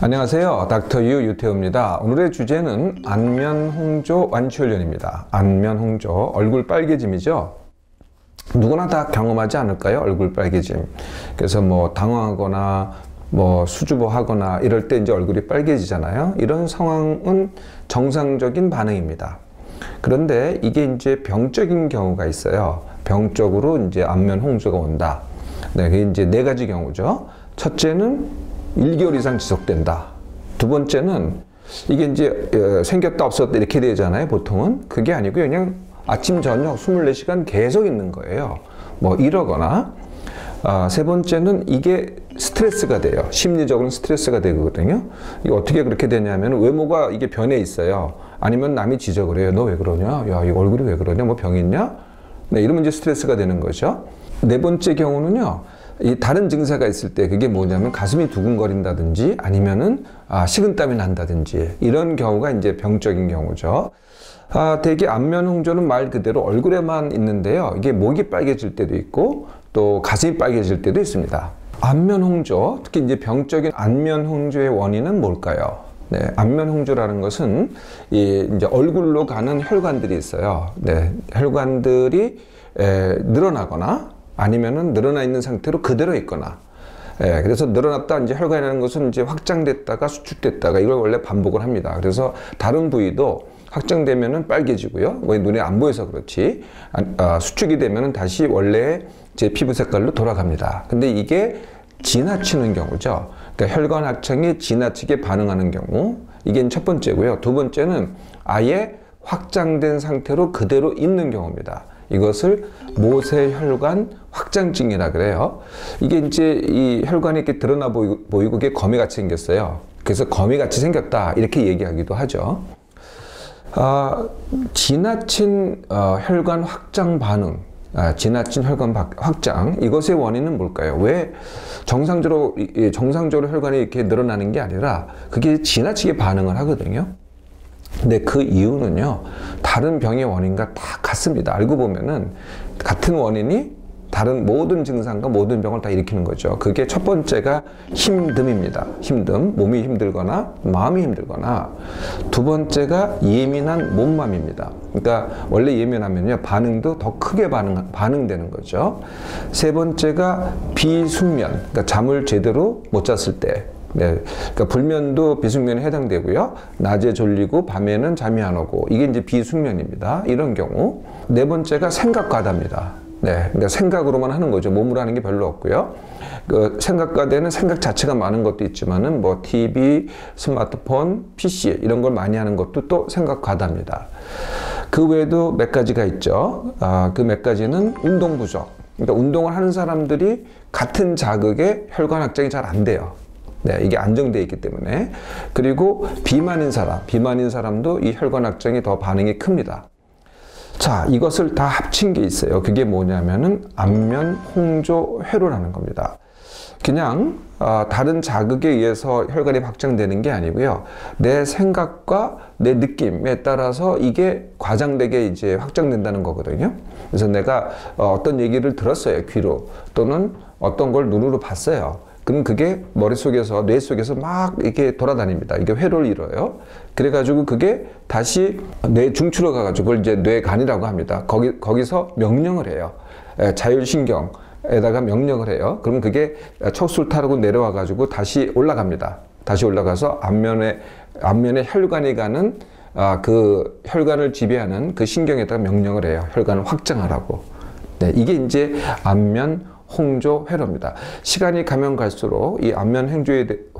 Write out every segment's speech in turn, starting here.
안녕하세요. 닥터 유 유태우입니다. 오늘의 주제는 안면 홍조 완치 훈련입니다. 안면 홍조, 얼굴 빨개짐이죠. 누구나 다 경험하지 않을까요? 얼굴 빨개짐. 그래서 뭐 당황하거나 뭐 수줍어하거나 이럴 때 이제 얼굴이 빨개지잖아요. 이런 상황은 정상적인 반응입니다. 그런데 이게 이제 병적인 경우가 있어요. 병적으로 이제 안면 홍조가 온다. 네, 그게 이제 네 가지 경우죠. 첫째는 1개월 이상 지속된다. 두 번째는 이게 이제 생겼다 없었다 이렇게 되잖아요. 보통은 그게 아니고요. 그냥 아침 저녁 24시간 계속 있는 거예요. 뭐 이러거나 세 번째는 이게 스트레스가 돼요. 심리적으로는 스트레스가 되거든요. 이게 어떻게 그렇게 되냐면 외모가 이게 변해 있어요. 아니면 남이 지적을 해요. 너 왜 그러냐? 야, 이 얼굴이 왜 그러냐? 뭐 병 있냐? 네, 이러면 이제 스트레스가 되는 거죠. 네 번째 경우는요. 이 다른 증세가 있을 때 그게 뭐냐면 가슴이 두근거린다든지 아니면은 식은땀이 난다든지 이런 경우가 이제 병적인 경우죠. 대개 안면 홍조는 말 그대로 얼굴에만 있는데요. 이게 목이 빨개질 때도 있고 또 가슴이 빨개질 때도 있습니다. 안면 홍조, 특히 이제 병적인 안면 홍조의 원인은 뭘까요? 네, 안면 홍조라는 것은 이제 얼굴로 가는 혈관들이 있어요. 네, 혈관들이 늘어나거나 아니면은 늘어나 있는 상태로 그대로 있거나, 그래서 늘어났다 이제 혈관이라는 것은 이제 확장됐다가 수축됐다가 이걸 원래 반복을 합니다. 그래서 다른 부위도 확장되면은 빨개지고요. 눈에 안 보여서 그렇지. 수축이 되면은 다시 원래의 제 피부 색깔로 돌아갑니다. 근데 이게 지나치는 경우죠. 그러니까 혈관 확장이 지나치게 반응하는 경우, 이게 첫 번째고요. 두 번째는 아예 확장된 상태로 그대로 있는 경우입니다. 이것을 모세혈관 확장증이라 그래요. 이게 이제 이 혈관이 이렇게 드러나 보이고 그게 거미같이 생겼어요. 그래서 거미같이 생겼다 이렇게 얘기하기도 하죠. 지나친 혈관 확장 반응, 지나친 혈관 확장, 이것의 원인은 뭘까요? 왜 정상적으로 혈관이 이렇게 늘어나는 게 아니라 그게 지나치게 반응을 하거든요. 근데 그 이유는요, 다른 병의 원인과 다 같습니다. 알고 보면은 같은 원인이 다른 모든 증상과 모든 병을 다 일으키는 거죠. 그게 첫 번째가 힘듦입니다. 힘듦, 몸이 힘들거나 마음이 힘들거나. 두 번째가 예민한 몸맘입니다. 그러니까 원래 예민하면요, 반응도 더 크게 반응되는 거죠. 세 번째가 비숙면, 그러니까 잠을 제대로 못 잤을 때. 네, 그러니까 불면도 비숙면에 해당되고요. 낮에 졸리고 밤에는 잠이 안 오고, 이게 이제 비숙면입니다. 이런 경우. 네 번째가 생각 과다입니다. 네, 그러니까 생각으로만 하는 거죠. 몸으로 하는 게 별로 없고요. 그 생각 과다는 생각 자체가 많은 것도 있지만은 뭐 TV, 스마트폰, PC 이런 걸 많이 하는 것도 또 생각 과다입니다. 그 외에도 몇 가지가 있죠. 그 몇 가지는 운동 부족. 그러니까 운동을 하는 사람들이 같은 자극에 혈관 확장이 잘 안 돼요. 네, 이게 안정되어 있기 때문에. 그리고 비만인 사람도 이 혈관 확장이 더 반응이 큽니다. 자, 이것을 다 합친 게 있어요. 그게 뭐냐면은 안면 홍조 회로라는 겁니다. 그냥 다른 자극에 의해서 혈관이 확장되는 게 아니고요. 내 생각과 내 느낌에 따라서 이게 과장되게 이제 확장된다는 거거든요. 그래서 내가 어떤 얘기를 들었어요, 귀로. 또는 어떤 걸 눈으로 봤어요. 그럼 그게 머릿속에서, 뇌 속에서 막 이렇게 돌아다닙니다. 이게 회로를 이뤄요. 그래가지고 그게 다시 뇌 중추로 가가지고 그걸 이제 뇌간이라고 합니다. 거기서 명령을 해요. 자율신경에다가 명령을 해요. 그럼 그게 척수를 타고 내려와가지고 다시 올라갑니다. 다시 올라가서 안면에 혈관이 가는 그 혈관을 지배하는 그 신경에다가 명령을 해요. 혈관을 확장하라고. 네, 이게 이제 안면 홍조 회로입니다. 시간이 가면 갈수록 이 안면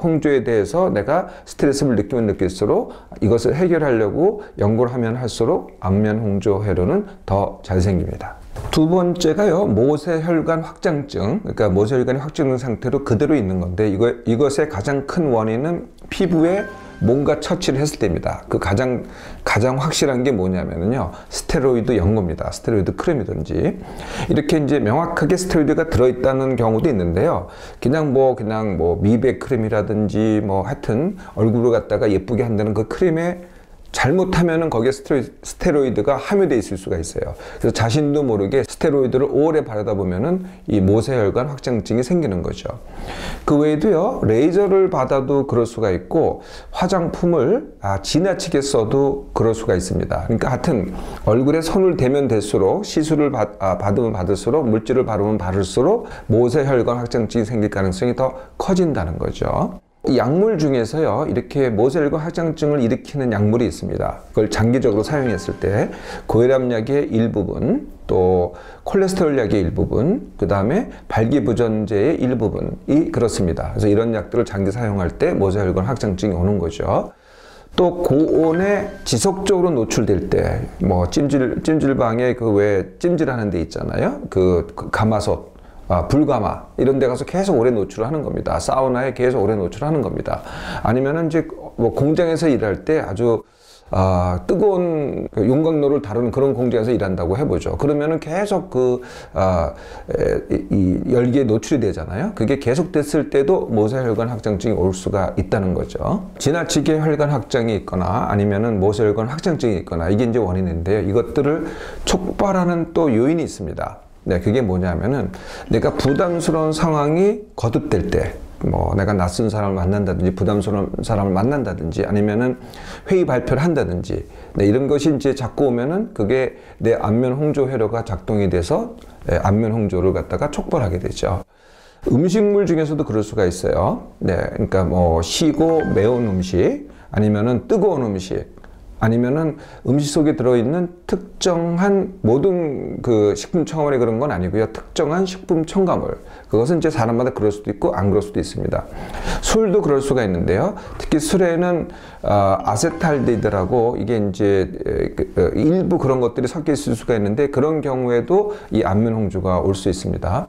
홍조에 대해서 내가 스트레스를 느끼면 느낄수록 이것을 해결하려고 연구를 하면 할수록 안면 홍조 회로는 더 잘 생깁니다. 두 번째가요, 모세혈관 확장증. 그러니까 모세혈관이 확장된 상태로 그대로 있는 건데 이것의 가장 큰 원인은 피부에 뭔가 처치를 했을 때입니다. 그 가장 확실한 게 뭐냐면요, 스테로이드 연고입니다. 스테로이드 크림이든지 이렇게 이제 명확하게 스테로이드가 들어있다는 경우도 있는데요. 그냥 뭐 미백 크림이라든지 뭐 하여튼 얼굴을 갖다가 예쁘게 한다는 그 크림에 잘못하면은 거기에 스테로이드가 함유되어 있을 수가 있어요. 그래서 자신도 모르게 스테로이드를 오래 바르다 보면은 이 모세혈관 확장증이 생기는 거죠. 그 외에도요, 레이저를 받아도 그럴 수가 있고, 화장품을 지나치게 써도 그럴 수가 있습니다. 그러니까 하여튼 얼굴에 손을 대면 될수록, 시술을 받으면 받을수록, 물질을 바르면 바를수록 모세혈관 확장증이 생길 가능성이 더 커진다는 거죠. 이 약물 중에서요, 이렇게 모세혈관 확장증을 일으키는 약물이 있습니다. 그걸 장기적으로 사용했을 때 고혈압약의 일부분, 또 콜레스테롤 약의 일부분, 그 다음에 발기부전제의 일부분이 그렇습니다. 그래서 이런 약들을 장기 사용할 때 모세혈관 확장증이 오는 거죠. 또 고온에 지속적으로 노출될 때, 뭐 찜질방에 그 왜 찜질하는 데 있잖아요. 그 가마솥, 불가마 이런 데 가서 계속 오래 노출을 하는 겁니다. 사우나에 계속 오래 노출하는 겁니다. 아니면은 이제 뭐 공장에서 일할 때 아주 뜨거운 용광로를 다루는 그런 공장에서 일한다고 해보죠. 그러면은 계속 이 열기에 노출이 되잖아요. 그게 계속 됐을 때도 모세혈관 확장증이 올 수가 있다는 거죠. 지나치게 혈관 확장이 있거나 아니면은 모세혈관 확장증이 있거나 이게 이제 원인인데요. 이것들을 촉발하는 또 요인이 있습니다. 네, 그게 뭐냐면은 내가 부담스러운 상황이 거듭될 때, 뭐 내가 낯선 사람을 만난다든지 부담스러운 사람을 만난다든지 아니면은 회의 발표를 한다든지, 네, 이런 것이 이제 자꾸 오면은 그게 내 안면 홍조 회로가 작동이 돼서 안면 홍조를 갖다가 촉발하게 되죠. 음식물 중에서도 그럴 수가 있어요. 네, 그러니까 뭐 시고 매운 음식 아니면은 뜨거운 음식, 아니면은 음식 속에 들어있는 특정한 모든 그 식품 첨가물이 그런 건 아니고요. 특정한 식품 첨가물. 그것은 이제 사람마다 그럴 수도 있고 안 그럴 수도 있습니다. 술도 그럴 수가 있는데요. 특히 술에는 아세탈데히드라고 이게 이제 일부 그런 것들이 섞여 있을 수가 있는데 그런 경우에도 이 안면 홍조가 올 수 있습니다.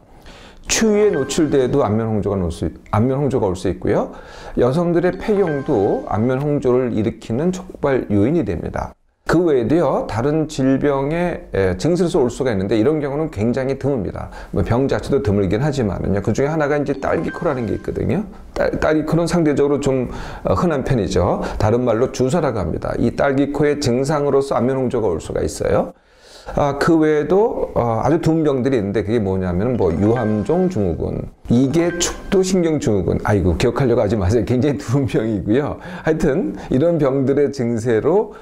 추위에 노출돼도 안면 홍조가 올 수 있고요. 여성들의 폐경도 안면 홍조를 일으키는 촉발 요인이 됩니다. 그 외에도요, 다른 질병의 증세로서 올 수가 있는데 이런 경우는 굉장히 드뭅니다. 병 자체도 드물긴 하지만요. 그 중에 하나가 이제 딸기코라는 게 있거든요. 딸기코는 상대적으로 좀 흔한 편이죠. 다른 말로 주사라고 합니다. 이 딸기코의 증상으로서 안면 홍조가 올 수가 있어요. 그 외에도 아주 드문 병들이 있는데 그게 뭐냐면 뭐 유함종 증후군, 이계 축도 신경 증후군, 아이고 기억하려고 하지 마세요. 굉장히 드문 병이고요. 하여튼 이런 병들의 증세로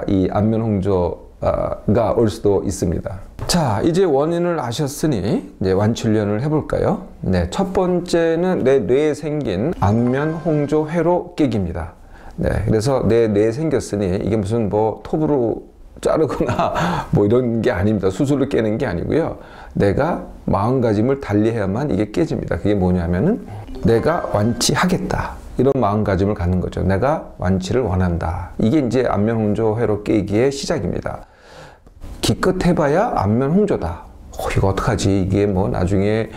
이 안면 홍조가 올 수도 있습니다. 자, 이제 원인을 아셨으니 이제 완치훈련을 해볼까요? 네, 첫 번째는 내 뇌에 생긴 안면 홍조 회로 깨기입니다. 네, 그래서 내 뇌에 생겼으니 이게 무슨 뭐 톱으로 자르거나 뭐 이런 게 아닙니다. 수술로 깨는 게 아니고요. 내가 마음가짐을 달리해야만 이게 깨집니다. 그게 뭐냐면은 내가 완치하겠다, 이런 마음가짐을 갖는 거죠. 내가 완치를 원한다. 이게 이제 안면 홍조 회로 깨기의 시작입니다. 기껏 해봐야 안면 홍조다. 이거 어떡하지? 이게 뭐 나중에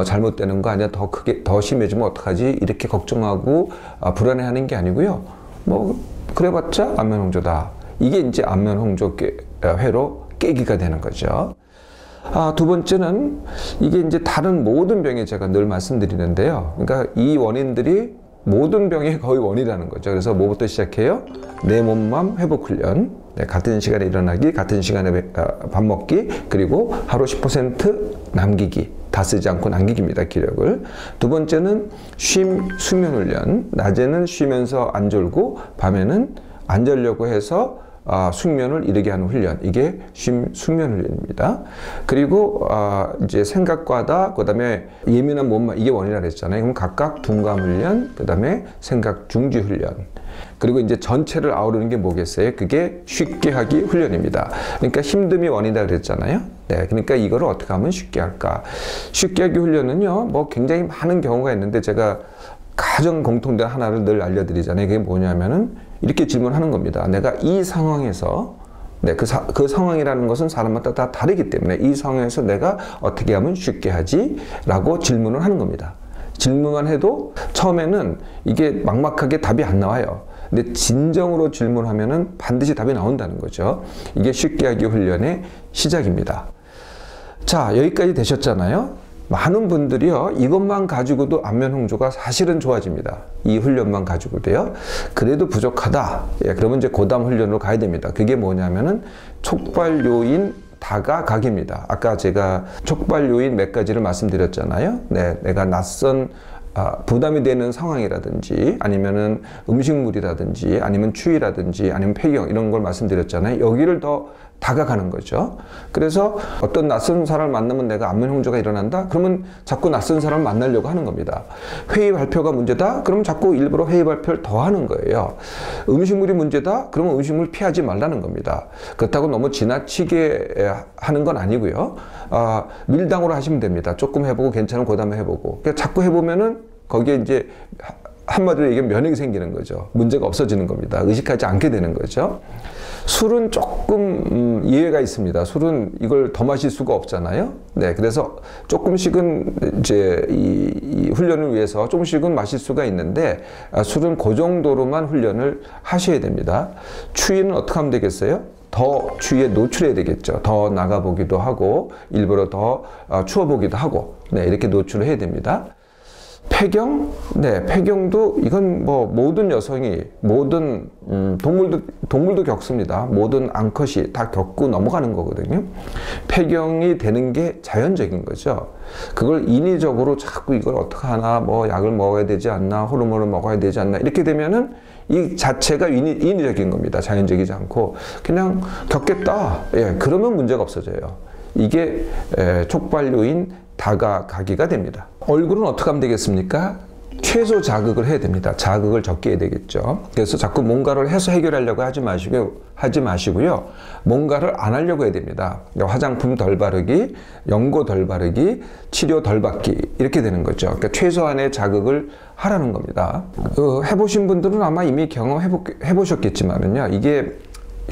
잘못되는 거 아니야? 더 크게 더 심해지면 어떡하지? 이렇게 걱정하고 불안해하는 게 아니고요. 뭐 그래봤자 안면 홍조다. 이게 이제 안면 홍조 회로 깨기가 되는 거죠. 두 번째는 이게 이제 다른 모든 병에 제가 늘 말씀드리는데요. 그러니까 이 원인들이 모든 병의 거의 원이라는 거죠. 그래서 뭐부터 시작해요? 내 몸맘 회복 훈련. 네, 같은 시간에 일어나기, 같은 시간에 밥 먹기, 그리고 하루 10% 남기기. 다 쓰지 않고 남기기입니다, 기력을. 두 번째는 수면 훈련. 낮에는 쉬면서 안 졸고 밤에는 안 자려고 해서 숙면을 이르게 하는 훈련, 이게 숙면 훈련입니다. 그리고 이제 생각과다, 그 다음에 예민한 몸만, 이게 원이라 그랬잖아요. 그럼 각각 둔감 훈련, 그 다음에 생각 중지 훈련, 그리고 이제 전체를 아우르는 게 뭐겠어요? 그게 쉽게 하기 훈련입니다. 그러니까 힘듦이 원이다 그랬잖아요. 네, 그러니까 이거를 어떻게 하면 쉽게 할까? 쉽게 하기 훈련은요, 뭐 굉장히 많은 경우가 있는데 제가 가장 공통된 하나를 늘 알려드리잖아요. 그게 뭐냐면은 이렇게 질문하는 겁니다. 내가 이 상황에서, 네, 그 상황이라는 것은 사람마다 다 다르기 때문에 이 상황에서 내가 어떻게 하면 쉽게 하지? 라고 질문을 하는 겁니다. 질문만 해도 처음에는 이게 막막하게 답이 안 나와요. 근데 진정으로 질문하면은 반드시 답이 나온다는 거죠. 이게 쉽게 하기 훈련의 시작입니다. 자, 여기까지 되셨잖아요. 많은 분들이요, 이것만 가지고도 안면 홍조가 사실은 좋아집니다. 이 훈련만 가지고도요. 그래도 부족하다. 예, 그러면 이제 고담 훈련으로 가야 됩니다. 그게 뭐냐면은 촉발 요인 다가가기입니다. 아까 제가 촉발 요인 몇 가지를 말씀드렸잖아요. 네, 내가 낯선 부담이 되는 상황이라든지 아니면은 음식물이라든지 아니면 추위라든지 아니면 폐경 이런 걸 말씀드렸잖아요. 여기를 더 다가가는 거죠. 그래서 어떤 낯선 사람을 만나면 내가 안면 홍조가 일어난다? 그러면 자꾸 낯선 사람을 만나려고 하는 겁니다. 회의 발표가 문제다? 그러면 자꾸 일부러 회의 발표를 더 하는 거예요. 음식물이 문제다? 그러면 음식물 피하지 말라는 겁니다. 그렇다고 너무 지나치게 하는 건 아니고요. 밀당으로 하시면 됩니다. 조금 해보고 괜찮은 그 다음에 해보고. 그러니까 자꾸 해보면은 거기에 이제 한마디로 얘기하면 면역이 생기는 거죠. 문제가 없어지는 겁니다. 의식하지 않게 되는 거죠. 술은 조금 예외가 있습니다. 술은 이걸 더 마실 수가 없잖아요. 네, 그래서 조금씩은 이제 이 훈련을 위해서 조금씩은 마실 수가 있는데 술은 그 정도로만 훈련을 하셔야 됩니다. 추위는 어떻게 하면 되겠어요? 더 추위에 노출해야 되겠죠. 더 나가보기도 하고 일부러 더 추워보기도 하고 네, 이렇게 노출을 해야 됩니다. 폐경? 네, 폐경도 이건 뭐 모든 여성이 모든 동물도 겪습니다. 모든 암컷이 다 겪고 넘어가는 거거든요. 폐경이 되는 게 자연적인 거죠. 그걸 인위적으로 자꾸 이걸 어떻게 하나 뭐 약을 먹어야 되지 않나 호르몬을 먹어야 되지 않나 이렇게 되면은 이 자체가 인위적인 겁니다. 자연적이지 않고 그냥 겪겠다. 예, 그러면 문제가 없어져요. 이게 촉발 요인 다가가기가 됩니다. 얼굴은 어떻게 하면 되겠습니까? 최소 자극을 해야 됩니다. 자극을 적게 해야 되겠죠. 그래서 자꾸 뭔가를 해서 해결하려고 하지 마시고요. 뭔가를 안 하려고 해야 됩니다. 화장품 덜 바르기, 연고 덜 바르기, 치료 덜 받기 이렇게 되는 거죠. 그러니까 최소한의 자극을 하라는 겁니다. 해보신 분들은 아마 이미 경험해보셨겠지만은요. 이게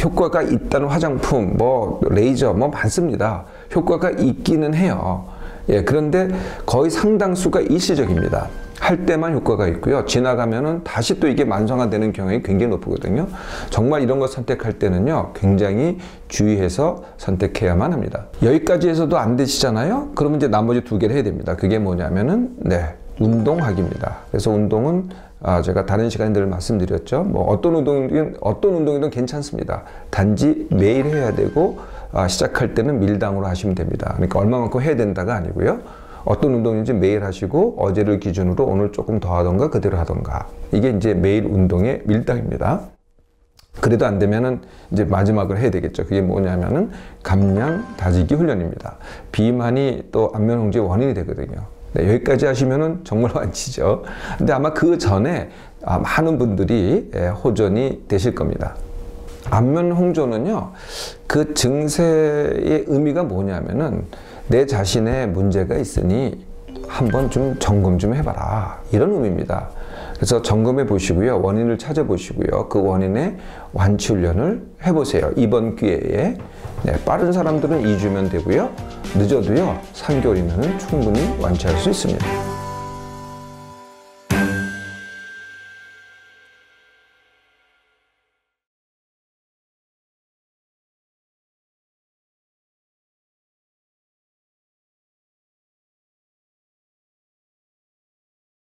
효과가 있다는 화장품, 뭐 레이저 뭐 많습니다. 효과가 있기는 해요. 예, 그런데 거의 상당수가 일시적입니다. 할 때만 효과가 있고요. 지나가면은 다시 또 이게 만성화되는 경향이 굉장히 높거든요. 정말 이런 거 선택할 때는요, 굉장히 주의해서 선택해야만 합니다. 여기까지 해서도 안 되시잖아요? 그러면 이제 나머지 두 개를 해야 됩니다. 그게 뭐냐면은, 네, 운동하기입니다. 그래서 운동은 제가 다른 시간에 늘 말씀드렸죠. 뭐 어떤 운동이든 괜찮습니다. 단지 매일 해야 되고, 시작할 때는 밀당으로 하시면 됩니다. 그러니까 얼마만큼 해야 된다가 아니고요. 어떤 운동인지 매일 하시고 어제를 기준으로 오늘 조금 더 하던가 그대로 하던가. 이게 이제 매일 운동의 밀당입니다. 그래도 안 되면은 이제 마지막으로 해야 되겠죠. 그게 뭐냐면은 감량 다지기 훈련입니다. 비만이 또 안면 홍조의 원인이 되거든요. 네, 여기까지 하시면은 정말 완치죠. 근데 아마 그 전에 많은 분들이 호전이 되실 겁니다. 안면 홍조는요, 그 증세의 의미가 뭐냐면은 내 자신의 문제가 있으니 한번 좀 점검 좀 해봐라. 이런 의미입니다. 그래서 점검해 보시고요. 원인을 찾아보시고요. 그 원인의 완치 훈련을 해보세요. 이번 기회에. 네, 빠른 사람들은 2주면 되고요. 늦어도요, 3개월이면 충분히 완치할 수 있습니다.